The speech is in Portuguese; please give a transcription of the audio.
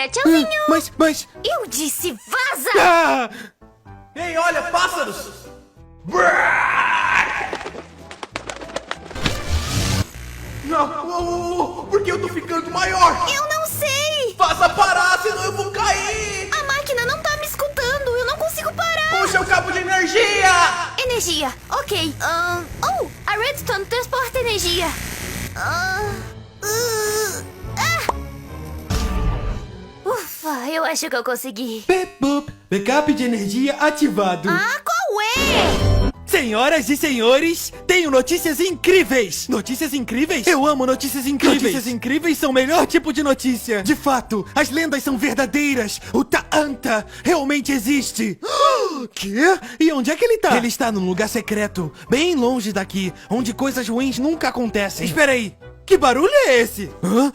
embora. Tchauzinho. Mas... Eu disse vaza. Ah! Ei, olha, pássaros! Não, por que eu tô ficando maior? Eu não sei. Faça parar, senão eu vou cair! A máquina não tá me escutando. Eu não consigo parar. Puxa o cabo de energia! Energia. Ok. Oh, a Redstone transporta energia. Ufa, eu acho que eu consegui. Bip, boop. Backup de energia ativado. Ah, qual é? Senhoras e senhores, tenho notícias incríveis! Notícias incríveis? Eu amo notícias incríveis! Notícias incríveis são o melhor tipo de notícia! De fato, as lendas são verdadeiras! O Ta'anta realmente existe! Quê? E onde é que ele tá? Ele está num lugar secreto, bem longe daqui, onde coisas ruins nunca acontecem. Espera aí! Que barulho é esse? Hã?